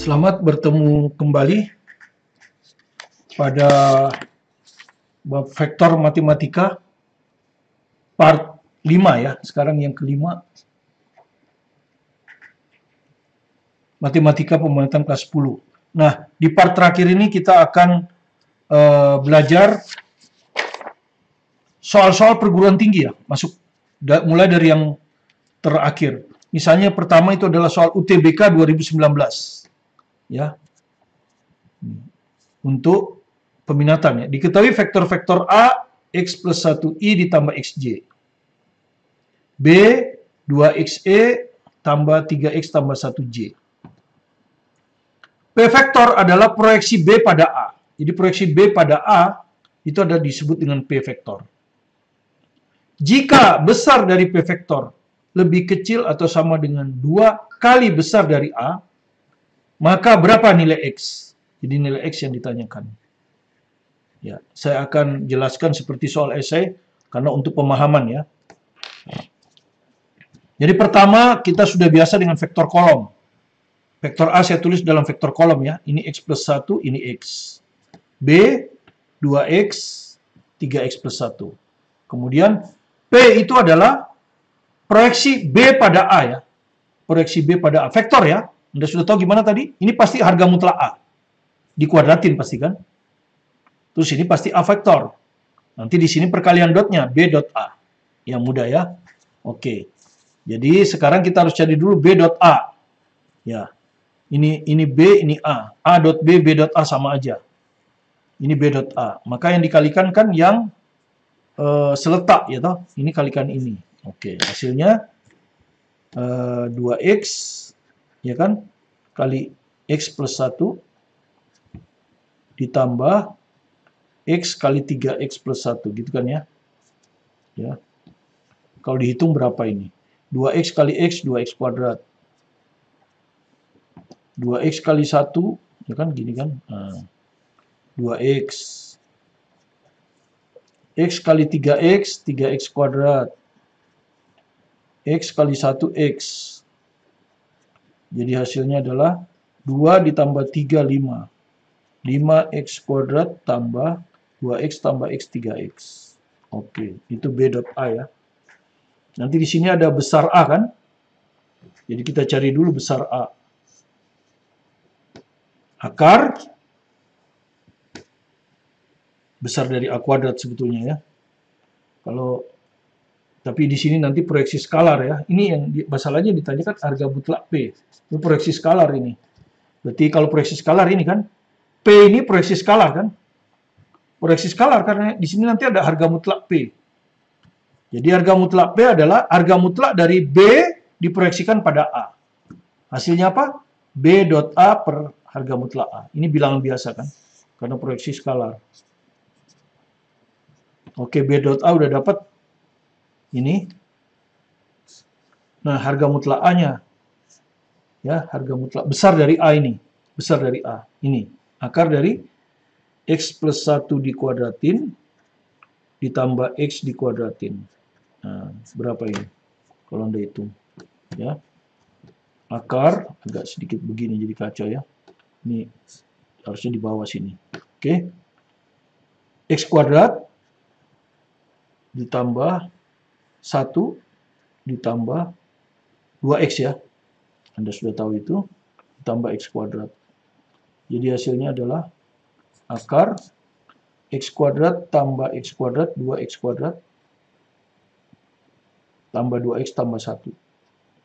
Selamat bertemu kembali pada bab vektor matematika part 5 ya. Sekarang yang kelima. Matematika pembuatan kelas 10. Nah, di part terakhir ini kita akan belajar soal-soal perguruan tinggi ya, masuk mulai dari yang terakhir. Misalnya pertama itu adalah soal UTBK 2019. Ya. Untuk peminatan ya. Diketahui vektor-vektor A X plus 1i ditambah XJ. B 2XE tambah 3X tambah 1J. P vektor adalah proyeksi B pada A. Jadi proyeksi B pada A itu ada disebut dengan P vektor. Jika besar dari P vektor lebih kecil atau sama dengan 2 kali besar dari A, maka berapa nilai X? Jadi nilai X yang ditanyakan. Ya, saya akan jelaskan seperti soal esai karena untuk pemahaman ya. Jadi pertama kita sudah biasa dengan vektor kolom. Vektor A saya tulis dalam vektor kolom ya. Ini X plus 1, ini X. B, 2X, 3X plus 1. Kemudian P itu adalah proyeksi B pada A ya. Proyeksi B pada A. Vektor ya. Anda sudah tahu gimana tadi? Ini pasti harga mutlak A. Dikuadratin pasti kan? Terus ini pasti A vektor. Nanti di sini perkalian dotnya. B dot A. Yang mudah ya. Oke. Jadi sekarang kita harus cari dulu B dot A. Ya. Ini B, ini A. A dot B, B dot A sama aja. Ini B dot A. Maka yang dikalikan kan yang seletak ya toh. Ini kalikan ini. Oke. Hasilnya 2X ya kan? Kali X plus 1 ditambah X kali 3X plus 1 gitu kan ya. Ya. Kalau dihitung berapa ini? 2X kali X, 2X kuadrat. 2X kali 1, ya kan gini kan. 2X. X kali 3X, 3X kuadrat. X kali 1X. Jadi hasilnya adalah 2 ditambah 3, 5. 5X kuadrat tambah 2X tambah X, 3X. Oke, itu B dot A ya. Nanti di sini ada besar A kan? Jadi kita cari dulu besar A. Akar besar dari A kuadrat sebetulnya ya. Tapi di sini nanti proyeksi skalar ya. Ini yang masalahnya ditanyakan harga mutlak P. Ini proyeksi skalar ini. Berarti kalau proyeksi skalar ini kan P ini proyeksi skalar kan? Proyeksi skalar karena di sini nanti ada harga mutlak P. Jadi harga mutlak P adalah harga mutlak dari B diproyeksikan pada A. Hasilnya apa? B dot A per harga mutlak A. Ini bilangan biasa kan? Karena proyeksi skalar. Oke, B dot A udah dapat ini. Nah, harga mutlak A-nya. Ya, harga mutlak besar dari A ini. Besar dari A. Ini. Akar dari X plus 1 dikuadratin ditambah X dikuadratin. Nah, berapa ini? Kalau Anda hitung. Ya. Akar agak sedikit begini jadi kacau ya. Ini harusnya di bawah sini. Oke. X kuadrat ditambah 1 ditambah 2X ya. Anda sudah tahu itu. Ditambah X kuadrat. Jadi hasilnya adalah akar X kuadrat tambah X kuadrat 2X kuadrat tambah 2X tambah 1.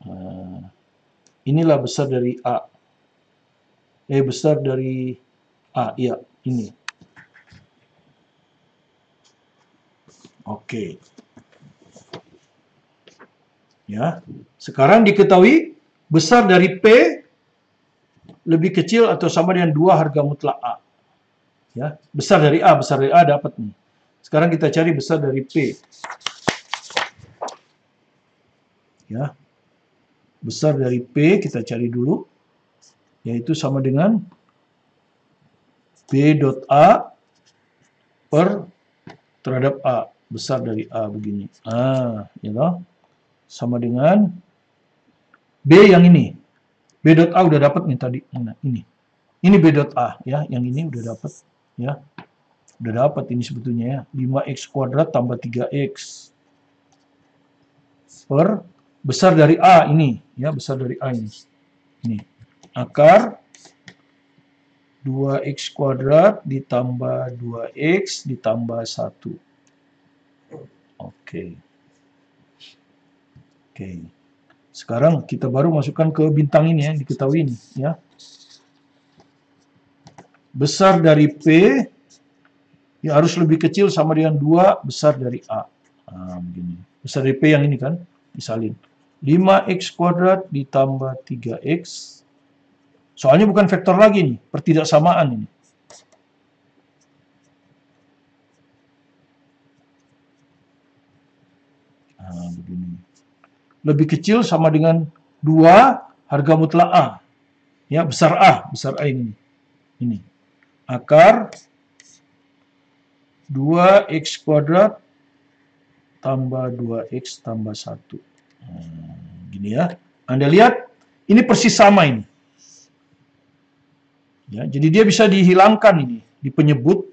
Nah, inilah besar dari A. Besar dari A, iya, ini. Oke. Ya, sekarang diketahui besar dari P lebih kecil atau sama dengan 2 harga mutlak A. Ya, besar dari A dapat nih. Sekarang kita cari besar dari P. Ya. Besar dari P kita cari dulu, yaitu sama dengan B dot A per terhadap A. Besar dari A begini. Ya toh? Sama dengan B yang ini. B dot A udah dapat nih tadi. Nah, ini. Ini B dot A ya, yang ini udah dapat ya. Udah dapat ini sebetulnya ya. 5x kuadrat tambah 3x per besar dari A ini ya, besar dari A ini. Ini akar 2x kuadrat ditambah 2x ditambah 1. Oke. Oke. Sekarang kita baru masukkan ke bintang ini yang diketahui ini ya. Besar dari P ya harus lebih kecil sama dengan 2 besar dari A. Nah, begini. Besar dari P yang ini kan, disalin. 5x kuadrat ditambah 3x. Soalnya bukan vektor lagi nih, pertidaksamaan ini. Nah, begini. Lebih kecil sama dengan 2 harga mutlak A. Ya, besar A ini. Ini. Akar 2x kuadrat tambah 2x tambah 1. Nah, gini ya. Anda lihat, ini persis sama ini. Ya, jadi dia bisa dihilangkan ini di penyebut.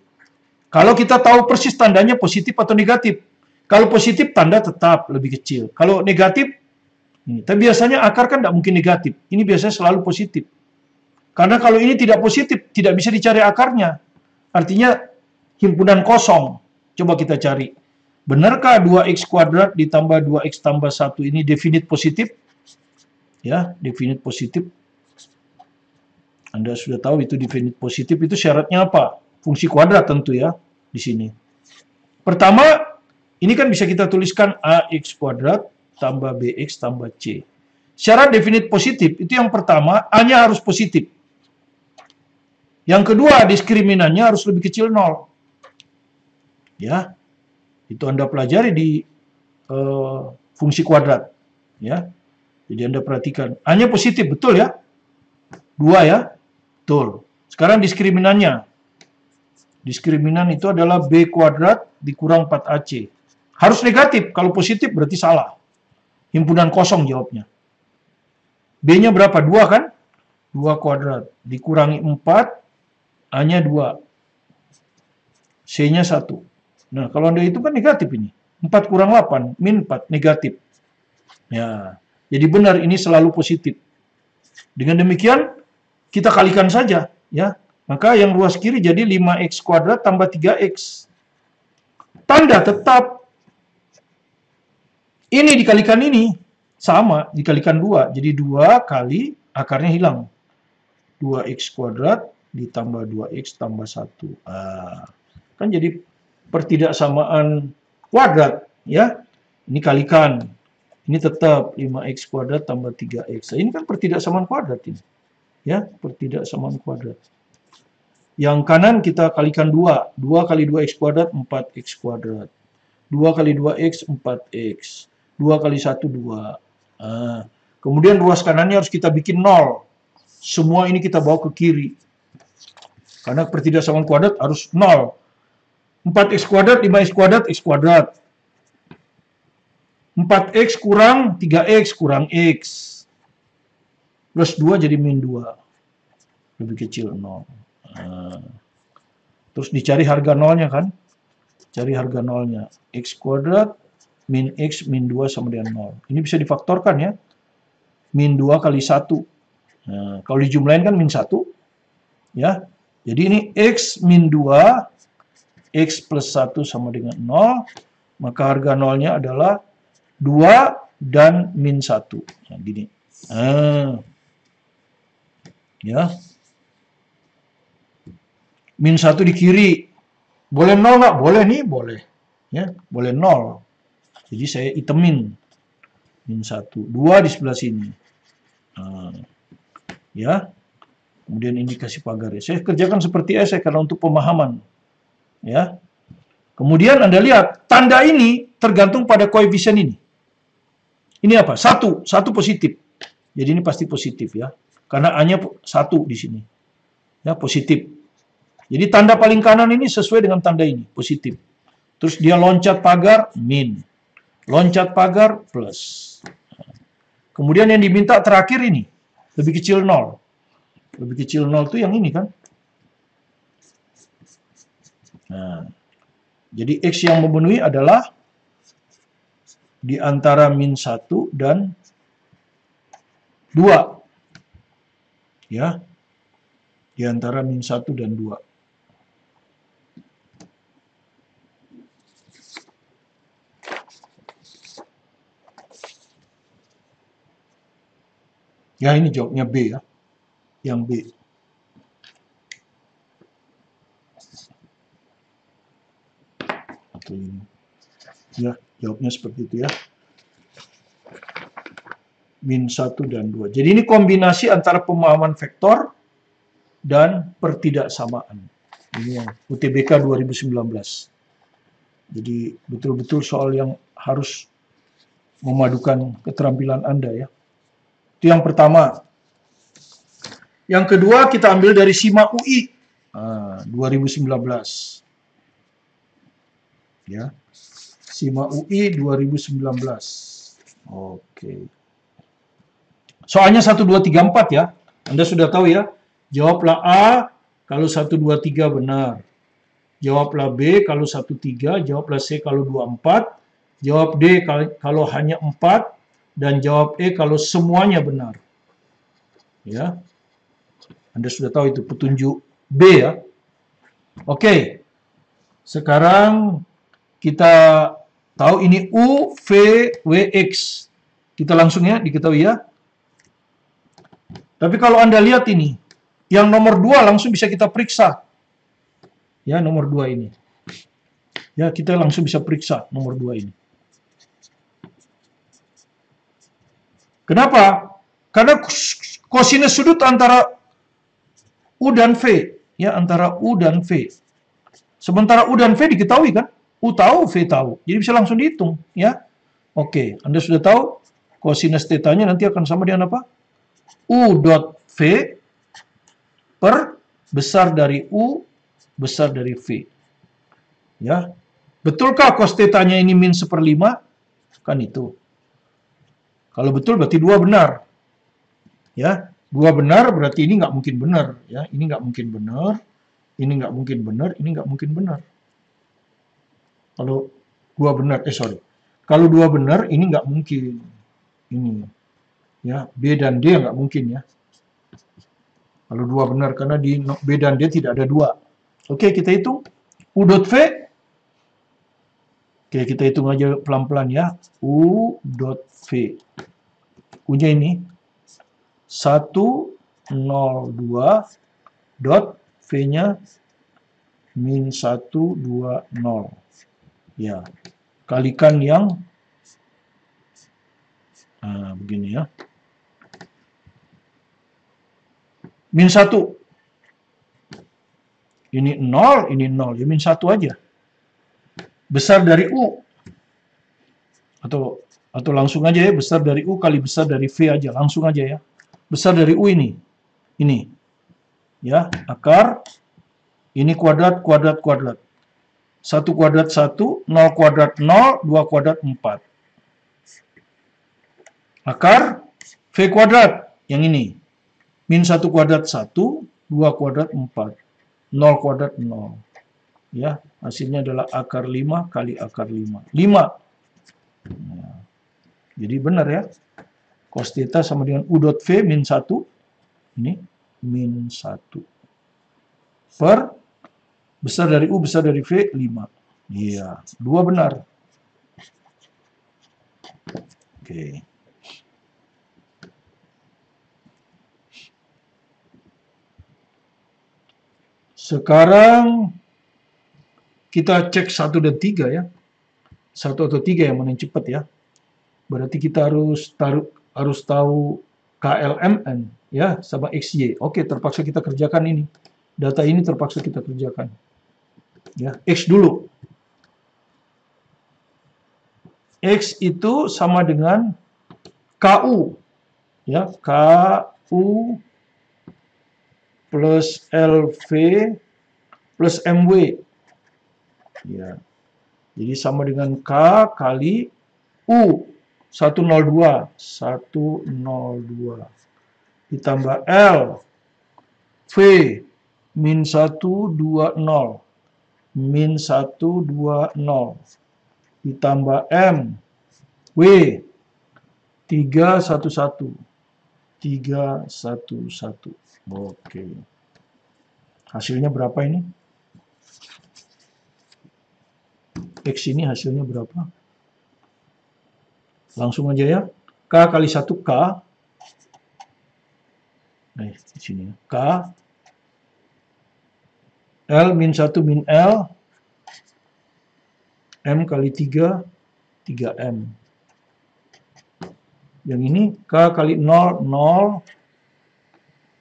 Kalau kita tahu persis tandanya positif atau negatif. Kalau positif tanda tetap lebih kecil. Kalau negatif, ini. Tapi biasanya akar kan tidak mungkin negatif. Ini biasanya selalu positif. Karena kalau ini tidak positif, tidak bisa dicari akarnya. Artinya himpunan kosong. Coba kita cari. Benarkah 2x kuadrat ditambah 2x tambah 1 ini definite positif? Ya, definite positif. Anda sudah tahu itu definite positif itu syaratnya apa? Fungsi kuadrat tentu ya di sini. Pertama, ini kan bisa kita tuliskan ax kuadrat tambah bx tambah c. Syarat definite positif itu yang pertama, A-nya harus positif. Yang kedua, diskriminannya harus lebih kecil 0. Ya, itu Anda pelajari di fungsi kuadrat. Ya, jadi Anda perhatikan. A-nya positif, betul ya? 2 ya? Betul. Sekarang diskriminannya. Diskriminan itu adalah B kuadrat dikurang 4AC. Harus negatif. Kalau positif berarti salah. Himpunan kosong jawabnya. B-nya berapa? 2 kan? 2 kuadrat. Dikurangi 4. A-nya 2. C-nya 1. Nah, kalau Anda itu kan negatif ini. 4 kurang 8. Min 4. Negatif. Ya. Jadi benar ini selalu positif. Dengan demikian, kita kalikan saja, ya. Maka yang ruas kiri jadi 5x kuadrat tambah 3x. Tanda tetap. Ini dikalikan ini. Sama, dikalikan 2. Jadi 2 kali akarnya hilang. 2x kuadrat ditambah 2x tambah 1. Kan jadi pertidaksamaan kuadrat, ya. Ini kalikan. Ini tetap 5x kuadrat tambah 3x. Ini kan pertidaksamaan kuadrat ini. Ya, pertidaksamaan kuadrat. Yang kanan kita kalikan 2. 2 kali 2x kuadrat, 4x kuadrat. 2 kali 2x, 4x. 2 kali 1, 2. Kemudian ruas kanannya harus kita bikin 0. Semua ini kita bawa ke kiri. Karena pertidaksamaan kuadrat harus 0. 4x kuadrat, 5x kuadrat, x kuadrat. 4x kurang 3x kurang x. Plus 2 jadi min 2. Lebih kecil 0. Terus dicari harga nolnya kan. Cari harga nolnya. X kuadrat min x min 2 sama dengan 0. Ini bisa difaktorkan ya. Min 2 kali 1. Nah, kalau dijumlahin kan min 1. Ya. Jadi ini x min 2. X plus 1 sama dengan 0. Maka harga nolnya adalah 2 dan min 1. Nah, gini. Ya. Min 1 di kiri. Boleh 0 nggak? Boleh nih, boleh. Ya, boleh 0. Jadi saya itemin. Min 1. 2 di sebelah sini. Ya. Kemudian indikasi pagar. Saya kerjakan seperti esai karena untuk pemahaman. Ya. Kemudian Anda lihat, tanda ini tergantung pada koefisien ini. Ini apa? 1 positif. Jadi ini pasti positif ya. Karena A-nya 1 di sini. Ya, positif. Jadi tanda paling kanan ini sesuai dengan tanda ini, positif. Terus dia loncat pagar, min. Loncat pagar, plus. Kemudian yang diminta terakhir ini, lebih kecil 0. Lebih kecil 0 itu yang ini kan. Nah, jadi X yang memenuhi adalah di antara min 1 dan 2. Ya, di antara min 1 dan 2. Ya, ini jawabnya B ya. Yang B. Oke, ini. Ya, jawabnya seperti itu ya. Min 1 dan 2. Jadi ini kombinasi antara pemahaman vektor dan pertidaksamaan. Ini yang UTBK 2019. Jadi betul-betul soal yang harus memadukan keterampilan Anda ya. Itu yang pertama. Yang kedua kita ambil dari SIMA UI 2019. Ya. SIMA UI 2019. Oke. Soalnya 1, 2, 3, 4 ya. Anda sudah tahu ya. Jawablah A kalau 1, 2, 3 benar. Jawablah B kalau 1, 3. Jawablah C kalau 2, 4. Jawab D kalau hanya 4. Dan jawab E kalau semuanya benar. Ya. Anda sudah tahu itu petunjuk B ya. Oke. Sekarang kita tahu ini U, V, W, X. Kita langsung ya, diketahui ya. Tapi kalau Anda lihat ini, yang nomor 2 langsung bisa kita periksa. Ya, nomor 2 ini. Ya, kita langsung bisa periksa nomor 2 ini. Kenapa? Karena kosinus sudut antara U dan V. Ya, antara U dan V. Sementara U dan V diketahui kan? U tahu, V tahu. Jadi bisa langsung dihitung. Ya. Oke, Anda sudah tahu kosinus tetanya nanti akan sama dengan apa? U dot V per besar dari U besar dari V. Ya. Betulkah cos tetanya ini min 1/5? Kan itu. Kalau betul berarti 2 benar. Ya. 2 benar berarti ini nggak mungkin benar. Ya. Ini nggak mungkin benar. Ini nggak mungkin benar. Ini nggak mungkin benar. Kalau 2 benar, Kalau 2 benar, ini nggak mungkin. Ini. Ya, B dan D nggak mungkin ya. Kalau 2 benar, karena di B dan D tidak ada 2. Oke, kita hitung. U dot V. Oke, kita hitung aja pelan-pelan ya. U dot V. U-nya ini. 102 dot V-nya min 120. Ya. Kalikan yang begini ya. Min 1. Ini 0, ini 0. Ya min 1 aja. Besar dari U. Atau langsung aja ya, besar dari U kali besar dari V aja. Langsung aja ya. Besar dari U ini. Ini. Ya, akar. Ini kuadrat, kuadrat, kuadrat. 1 kuadrat 1, 0 kuadrat 0, 2 kuadrat 4. Akar V kuadrat. Yang ini. Min 1 kuadrat 1, 2 kuadrat 4. 0 kuadrat 0. Ya, hasilnya adalah akar 5 kali akar 5. 5. Nah, jadi benar ya. Cos theta sama dengan U dot V min 1. Ini min 1. Per besar dari U besar dari V 5. Iya, 2 benar. Oke. Sekarang kita cek 1 dan 3 ya. 1 atau 3 yang mana yang cepat ya. Berarti kita harus tahu KLMN ya sama XY. Oke, terpaksa kita kerjakan ini. Data ini terpaksa kita kerjakan. Ya, X dulu. X itu sama dengan KU. Ya, KU plus LV plus MW. Ya. Jadi sama dengan K kali U. 102. 102. Ditambah L V min 1, 2, 0. Min 1, 2, 0. Ditambah M. W 3, 1, 1. 3, 1, 1. Oke. Hasilnya berapa ini? X ini hasilnya berapa? Langsung aja ya. K kali 1 K. Nah, di sini. K. L min 1 min L. M kali 3, 3M. Yang ini K kali 0, 0.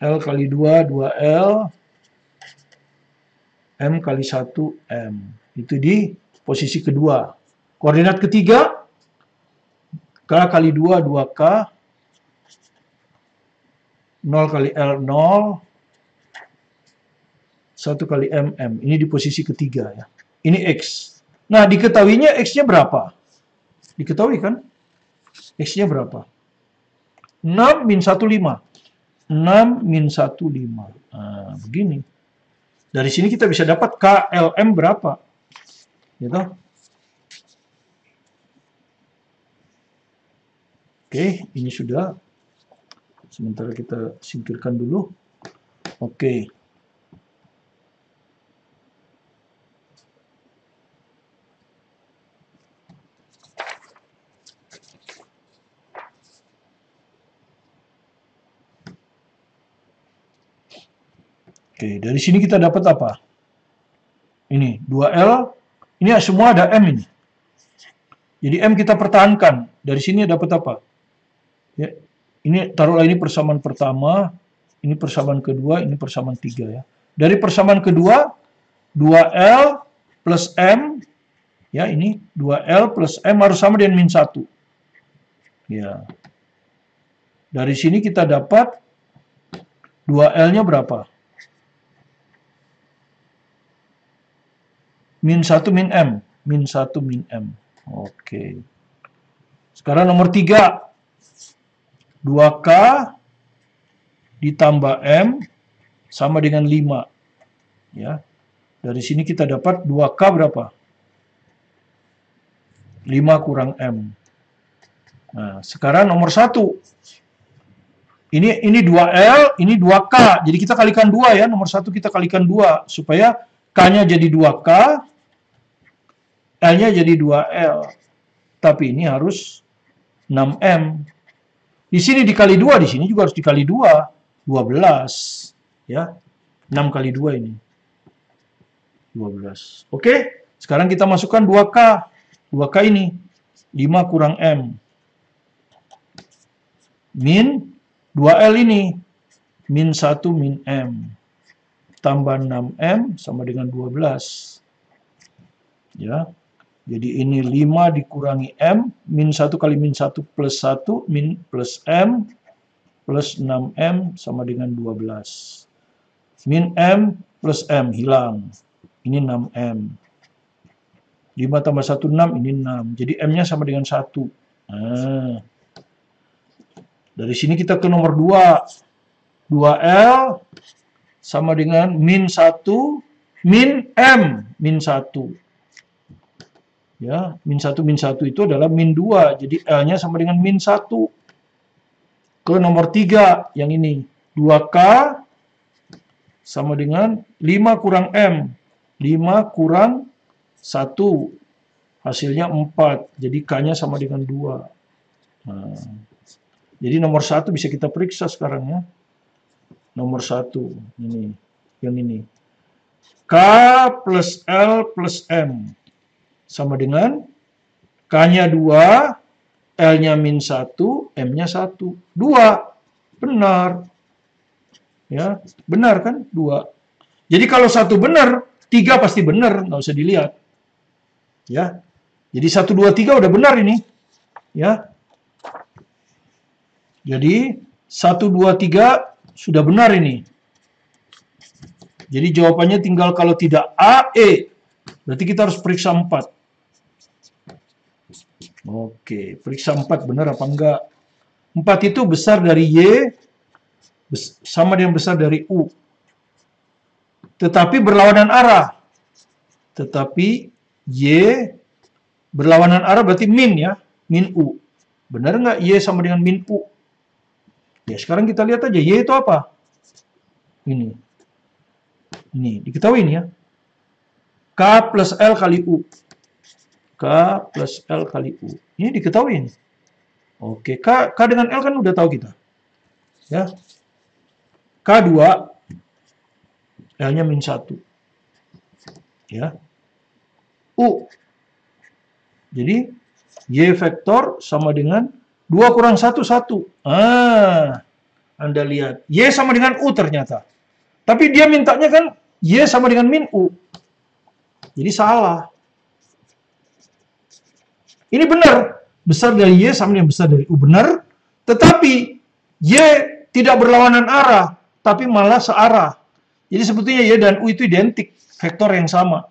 L kali 2, 2L. M kali 1, M. Itu di posisi kedua. Koordinat ketiga, K kali 2, 2K. 0 kali L, 0. 1 kali M, M. Ini di posisi ketiga ya. Ini X. Nah, diketahuinya X-nya berapa? Diketahui kan? X-nya berapa? 6 min 1, 5. 6 min 1, 5. Nah, begini. Dari sini kita bisa dapat KLM berapa. Gitu. Oke, ini sudah. Sementara kita singkirkan dulu. Oke. Oke, dari sini kita dapat apa? Ini, 2L. Ini semua ada M ini. Jadi M kita pertahankan. Dari sini dapat apa? Ya, ini taruhlah ini persamaan pertama, ini persamaan kedua, ini persamaan tiga ya. Dari persamaan kedua, 2L plus M, ya ini 2L plus M harus sama dengan min 1. Ya. Dari sini kita dapat 2L-nya berapa? Min 1 min M. Min 1 min M. Oke. Sekarang nomor 3. 2K ditambah M sama dengan 5. Ya. Dari sini kita dapat 2K berapa? 5 kurang M. Nah, sekarang nomor 1. Ini 2L, ini 2K. Jadi kita kalikan 2 ya. Nomor 1 kita kalikan 2 supaya K-nya jadi 2K, L-nya jadi 2L. Tapi ini harus 6M. Di sini dikali 2, di sini juga harus dikali 2. 12. Ya. 6 kali 2 ini. 12. Oke. Sekarang kita masukkan 2K. 2K ini. 5 kurang M. Min 2L ini. Min 1 min M. Tambah 6M sama dengan 12. Ya. Jadi ini 5 dikurangi M, min 1 kali min 1 plus 1, min plus M, plus 6M sama dengan 12. Min M plus M, hilang. Ini 6M. 5 tambah 1, 6, ini 6. Jadi M-nya sama dengan 1. Nah. Dari sini kita ke nomor 2. 2L sama dengan min 1, min M, min 1. Ya, min 1 itu adalah min 2. Jadi L-nya sama dengan min 1. Ke nomor 3, yang ini. 2K sama dengan 5 kurang M. 5 kurang 1. Hasilnya 4. Jadi K-nya sama dengan 2. Nah, jadi nomor 1 bisa kita periksa sekarang ya. Nomor 1. Ini. Yang ini. K plus L plus M. Sama dengan K-nya 2, L-nya min 1, M-nya 1. 2. Benar. Ya, benar kan? 2. Jadi kalau 1 benar, 3 pasti benar. Nggak usah dilihat. Ya. Jadi 1, 2, 3 udah benar ini. Ya. Jadi 1, 2, 3 sudah benar ini. Jadi jawabannya tinggal kalau tidak A, E. Berarti kita harus periksa 4. Oke, periksa 4 benar apa enggak. 4 itu besar dari Y sama dengan besar dari U. tetapi berlawanan arah. Tetapi Y berlawanan arah berarti min ya, min U. Benar nggak Y sama dengan min U? Ya, sekarang kita lihat aja, Y itu apa? Ini diketahui ya. K plus L kali U. K plus L kali U. Ini diketahui. Oke, K dengan L kan udah tahu kita. Ya. K2, L-nya min 1. Ya. U. Jadi, Y vektor sama dengan 2 kurang 1, 1. Anda lihat. Y sama dengan U ternyata. Tapi dia mintanya kan Y sama dengan min U. Jadi salah. Ini benar. Besar dari Y sama dengan besar dari U. Benar. Tetapi Y tidak berlawanan arah. Tapi malah searah. Jadi sebetulnya Y dan U itu identik. Vektor yang sama.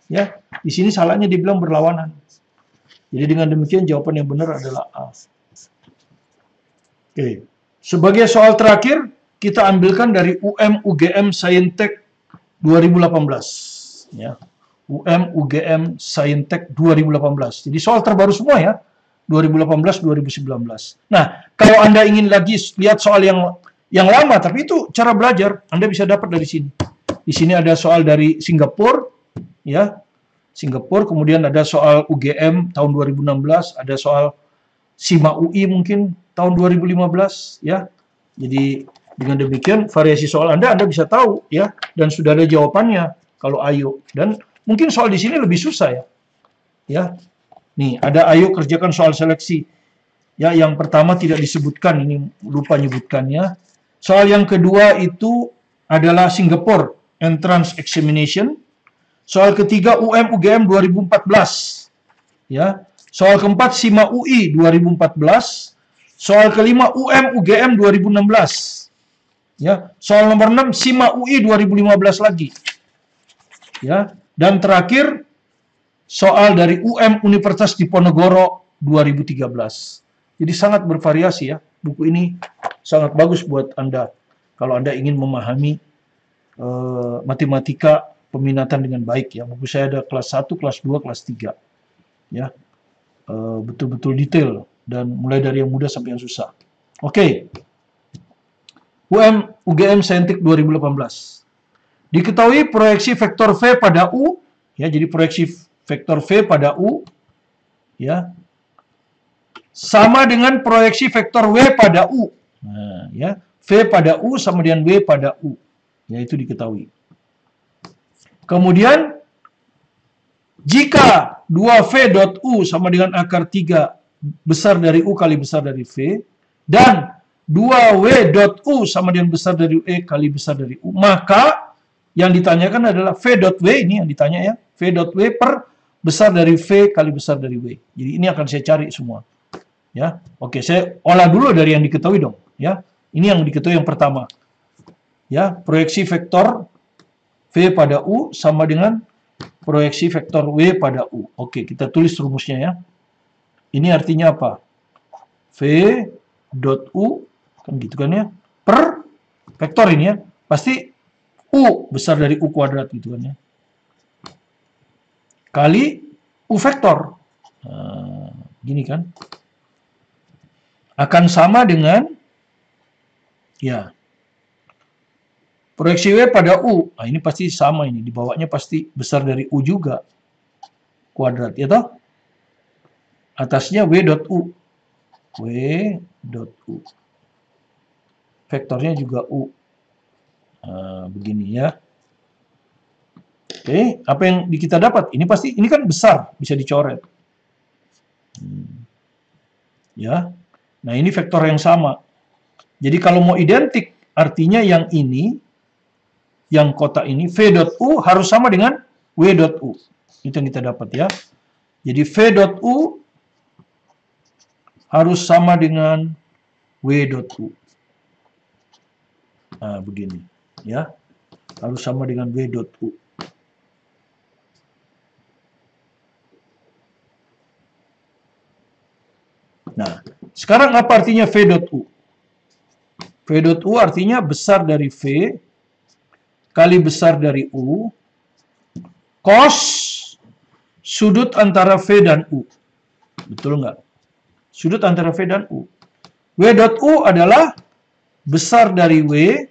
Ya, di sini salahnya dibilang berlawanan. Jadi dengan demikian jawaban yang benar adalah A. Oke. Sebagai soal terakhir, kita ambilkan dari UGM Saintek 2018. Ya. UGM Saintek 2018. Jadi soal terbaru semua ya. 2018-2019. Nah, kalau Anda ingin lagi lihat soal yang lama, tapi itu cara belajar, Anda bisa dapat dari sini. Di sini ada soal dari Singapura, ya. Singapura, kemudian ada soal UGM tahun 2016, ada soal SIMA UI mungkin tahun 2015, ya. Jadi dengan demikian variasi soal Anda bisa tahu, ya, dan sudah ada jawabannya kalau ayo. Dan mungkin soal di sini lebih susah ya. Ya. Nih, ada ayo kerjakan soal seleksi. Ya, yang pertama tidak disebutkan, ini lupa nyebutkannya. Soal yang kedua itu adalah Singapore Entrance Examination. Soal ketiga UGM 2014. Ya. Soal keempat SIMA UI 2014. Soal kelima UGM 2016. Ya. Soal nomor 6 SIMA UI 2015 lagi. Ya. Dan terakhir soal dari Universitas Diponegoro 2013. Jadi sangat bervariasi ya. Buku ini sangat bagus buat Anda kalau Anda ingin memahami matematika peminatan dengan baik ya. Buku saya ada kelas 1, kelas 2, kelas 3. Ya. Betul-betul detail dan mulai dari yang mudah sampai yang susah. Oke. UGM Saintek 2018. Diketahui proyeksi vektor V pada U, ya, jadi proyeksi vektor V pada U, ya, sama dengan proyeksi vektor W pada U. Nah, ya, V pada U sama dengan W pada U. Ya, itu diketahui. Kemudian, jika 2V dot U sama dengan akar 3 besar dari U kali besar dari V, dan 2W dot U sama dengan besar dari E kali besar dari U, maka yang ditanyakan adalah V dot W, ini yang ditanya ya, V dot W per besar dari V kali besar dari W. Jadi ini akan saya cari semua. Ya, oke, saya olah dulu dari yang diketahui dong. Ya, ini yang diketahui yang pertama. Ya, proyeksi vektor V pada U sama dengan proyeksi vektor W pada U. Oke, kita tulis rumusnya ya. Ini artinya apa? V dot U, kan gitu kan ya, per vektor ini ya, pasti U besar dari U kuadrat gitu kan ya. Kali U vektor. Nah, gini kan. Akan sama dengan, ya, proyeksi W pada U. Nah, ini pasti sama ini. Di bawahnya pasti besar dari U juga. Kuadrat, ya toh? Atasnya W dot U. W dot U. Vektornya juga U. Nah, begini ya. Oke, apa yang kita dapat? Ini pasti, ini kan besar, bisa dicoret. Ya. Nah, ini vektor yang sama. Jadi kalau mau identik, artinya yang ini, yang kotak ini, V dot U harus sama dengan W dot U. Itu yang kita dapat ya. Jadi V dot U harus sama dengan W dot U. Nah, begini. Ya. Harus sama dengan W dot U. Nah, sekarang apa artinya V dot U? V dot U artinya besar dari V kali besar dari U, cos sudut antara V dan U. Betul nggak? Sudut antara V dan U. W dot U adalah besar dari W,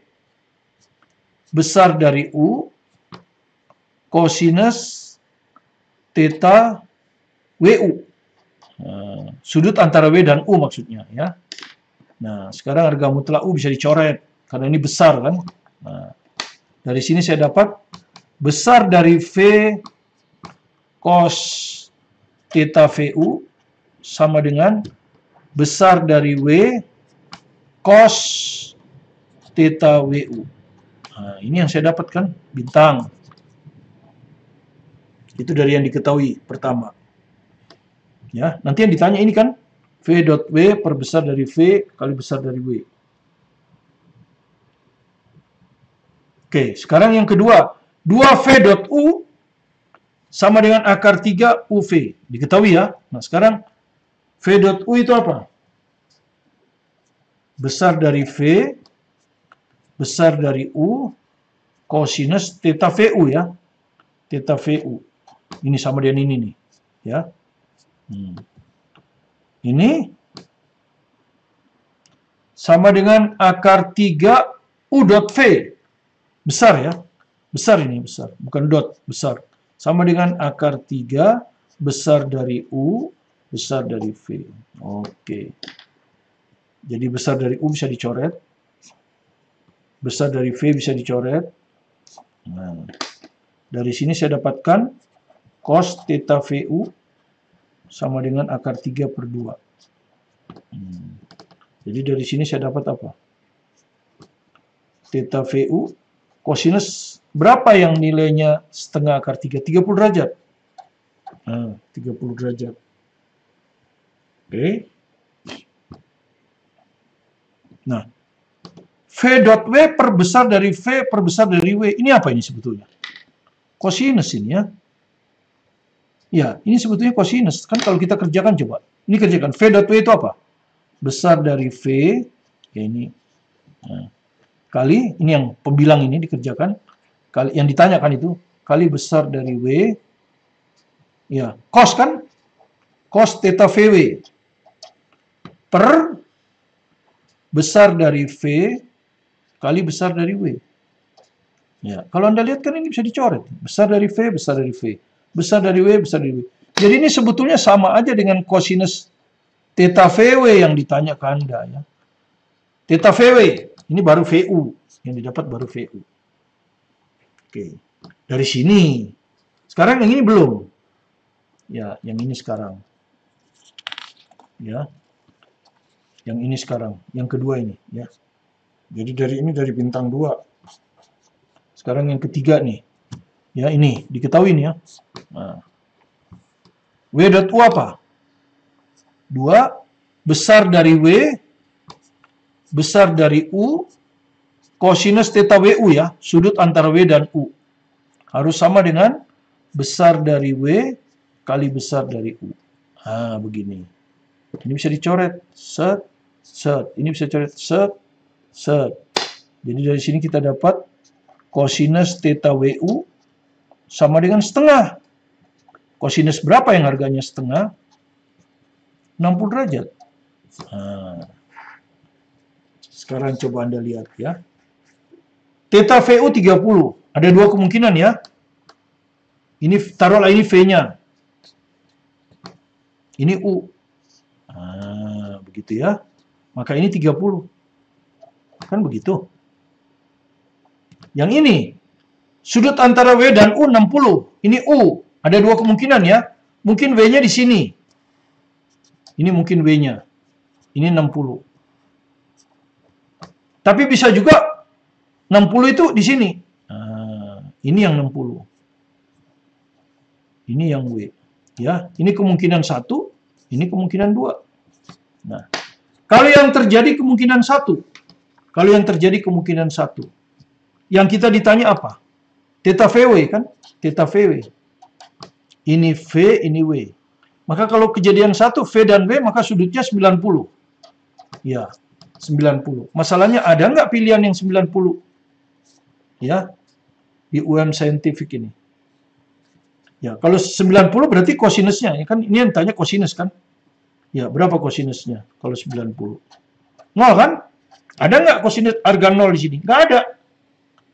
besar dari U, kosinus theta WU. Sudut antara W dan U maksudnya ya. Nah, sekarang harga mutlak U bisa dicoret karena ini besar kan. Nah, dari sini saya dapat besar dari V cos theta VU sama dengan besar dari W cos theta WU. Nah, ini yang saya dapatkan bintang. Itu dari yang diketahui pertama. Ya, nanti yang ditanya ini kan V dot W per besar dari V kali besar dari W. Oke, sekarang yang kedua. 2V dot U sama dengan akar 3 UV. Diketahui ya. Nah, sekarang V dot U itu apa? Besar dari V, besar dari U, kosinus theta VU ya. Theta VU. Ini sama dengan ini nih. Ya. Ini sama dengan akar 3 U dot V. Besar ya. Besar ini, besar. Bukan dot, besar. Sama dengan akar 3 besar dari U, besar dari V. Oke. Jadi besar dari U bisa dicoret. Besar dari V bisa dicoret. Nah, dari sini saya dapatkan cos theta VU sama dengan akar 3 per 2. Jadi dari sini saya dapat apa? Theta VU, kosinus berapa yang nilainya setengah akar 3? 30 derajat. Nah, 30 derajat. Oke. Nah, V dot W per besar dari V per besar dari W. Ini apa ini sebetulnya? Kosinus ini ya. Ya, ini sebetulnya kosinus. Kan kalau kita kerjakan coba. Ini kerjakan. V dot W itu apa? Besar dari V. Ya ini. Nah, kali, ini yang pembilang ini dikerjakan. Kali, yang ditanyakan itu. Kali besar dari W. Ya, cos kan? Cos theta VW. Per besar dari V kali besar dari W. Ya, kalau Anda lihat kan ini bisa dicoret. Besar dari V, besar dari V. Besar dari W, besar dari W. Jadi ini sebetulnya sama aja dengan kosinus theta VW yang ditanya ke Anda. Ya. Theta VW, ini baru VU. Yang didapat baru VU. Oke. Dari sini. Sekarang yang ini belum. Ya, yang ini sekarang. Ya. Yang ini sekarang. Yang kedua ini. Ya. Jadi dari bintang 2. Sekarang yang ketiga nih. Ya, ini. Diketahui nih ya. Nah. W dot U apa? 2 besar dari W, besar dari U, kosinus theta WU ya, sudut antara W dan U. Harus sama dengan besar dari W kali besar dari U. Nah, begini. Ini bisa dicoret. Set, set. Ini bisa dicoret. Set, set. Jadi dari sini kita dapat kosinus theta WU sama dengan setengah. Kosinus berapa yang harganya setengah? 60 derajat. Nah, sekarang coba Anda lihat ya. Theta VU 30. Ada dua kemungkinan ya. Ini taruhlah ini V-nya. Ini U. Nah, begitu ya. Maka ini 30. Kan begitu. Yang ini. Sudut antara W dan U 60. Ini U. Ada dua kemungkinan ya. Mungkin W-nya di sini. Ini mungkin W-nya. Ini 60. Tapi bisa juga 60 itu di sini. Nah, ini yang 60. Ini yang W. Ya, ini kemungkinan 1, ini kemungkinan 2. Nah, kalau yang terjadi kemungkinan 1. Kalau yang terjadi kemungkinan 1. Yang kita ditanya apa? Theta VW kan? Theta VW. Ini V, ini W. Maka kalau kejadian 1, V dan W, maka sudutnya 90. Ya, 90. Masalahnya ada nggak pilihan yang 90? Ya, di UM Scientific ini. Ya, kalau 90 berarti kosinusnya, ya kan ini yang tanya kosinus kan? Ya, berapa kosinusnya kalau 90? 0 kan? Ada nggak kosinus harga 0 di sini? Nggak ada.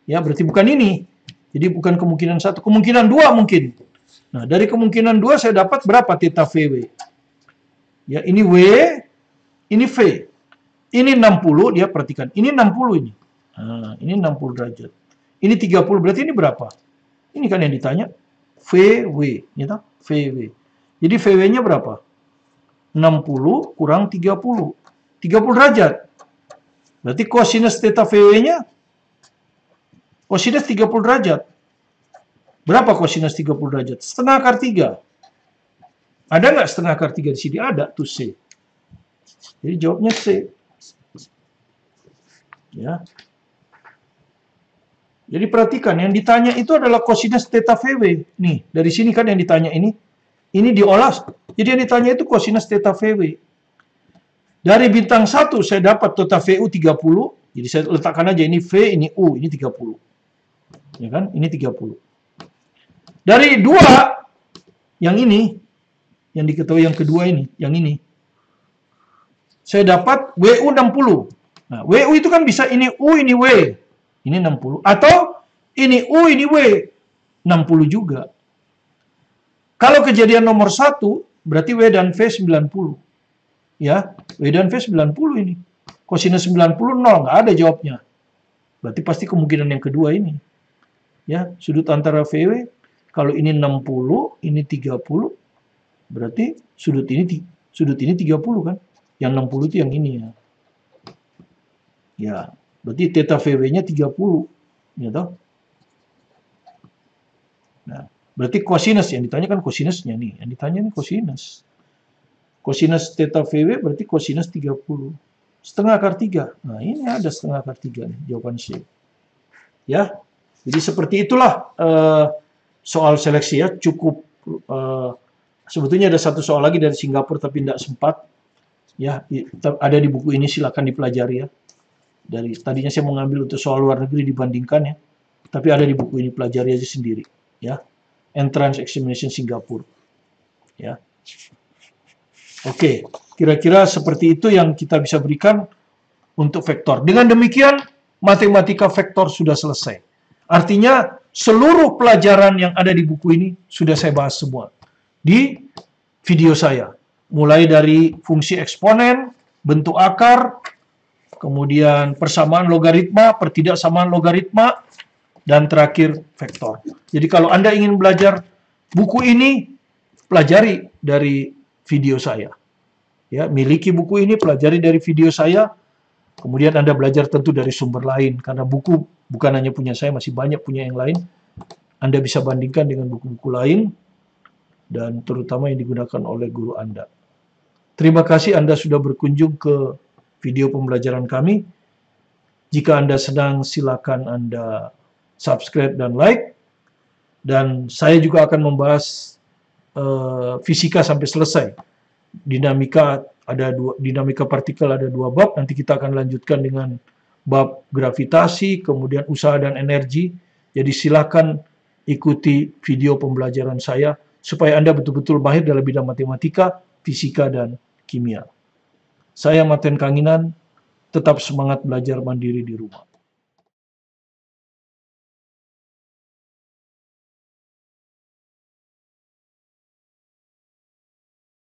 Ya, berarti bukan ini. Jadi bukan kemungkinan 1, kemungkinan 2 mungkin. Nah, dari kemungkinan 2 saya dapat berapa theta VW? Ya, ini W, ini V. Ini 60, dia perhatikan. Ini 60 ini. Nah, ini 60 derajat. Ini 30, berarti ini berapa? Ini kan yang ditanya. VW, ya toh? VW. Jadi VW-nya berapa? 60 kurang 30. 30 derajat. Berarti kosinus theta VW-nya kosinus 30 derajat. Berapa kosinus 30 derajat? Setengah akar 3. Ada nggak setengah akar 3 di sini? Ada, tuh C. Jadi jawabnya C. Ya. Jadi perhatikan, yang ditanya itu adalah kosinus theta VW. Nih, dari sini kan yang ditanya ini. Ini diolah. Jadi yang ditanya itu kosinus theta VW. Dari bintang 1 saya dapat theta VU 30. Jadi saya letakkan aja ini V, ini U, ini 30. Ya kan? Ini 30. Dari 2, yang ini, yang diketahui yang kedua ini, yang ini. Saya dapat WU 60. Nah, WU itu kan bisa ini U, ini W. Ini 60. Atau ini U, ini W. 60 juga. Kalau kejadian nomor 1, berarti W dan V 90. Ya, W dan V 90 ini. Kosinus 90, 0. Nggak ada jawabnya. Berarti pasti kemungkinan yang kedua ini. Ya, sudut antara VW. Kalau ini 60, ini 30. Berarti sudut ini 30 kan. Yang 60 itu yang ini ya. Ya, berarti theta VW-nya 30. Ya toh? Nah, berarti kosinus yang ditanya kan kosinusnya nih. Yang ditanya ini kosinus. Kosinus theta VW berarti kosinus 30. Setengah akar 3. Nah, ini ada setengah akar 3 nih, jawaban C. Ya. Jadi seperti itulah soal seleksi ya, cukup sebetulnya ada satu soal lagi dari Singapura tapi tidak sempat. Ya, ada di buku ini, silakan dipelajari ya. Dari tadinya saya mau ngambil untuk soal luar negeri dibandingkan ya. Tapi ada di buku ini, pelajari aja sendiri ya. Entrance Examination Singapura. Ya. Oke, kira-kira seperti itu yang kita bisa berikan untuk vektor. Dengan demikian, matematika vektor sudah selesai. Artinya, seluruh pelajaran yang ada di buku ini sudah saya bahas semua di video saya. Mulai dari fungsi eksponen, bentuk akar, kemudian persamaan logaritma, pertidaksamaan logaritma, dan terakhir vektor. Jadi kalau Anda ingin belajar buku ini, pelajari dari video saya. Ya, miliki buku ini, pelajari dari video saya. Kemudian Anda belajar tentu dari sumber lain, karena buku bukan hanya punya saya, masih banyak punya yang lain. Anda bisa bandingkan dengan buku-buku lain, dan terutama yang digunakan oleh guru Anda. Terima kasih Anda sudah berkunjung ke video pembelajaran kami. Jika Anda senang, silakan Anda subscribe dan like. Dan saya juga akan membahas fisika sampai selesai. Dinamika partikel ada 2 bab. Nanti kita akan lanjutkan dengan bab gravitasi, kemudian usaha dan energi. Jadi silakan ikuti video pembelajaran saya supaya Anda betul-betul mahir dalam bidang matematika, fisika, dan kimia. Saya Maten Kanginan, tetap semangat belajar mandiri di rumah.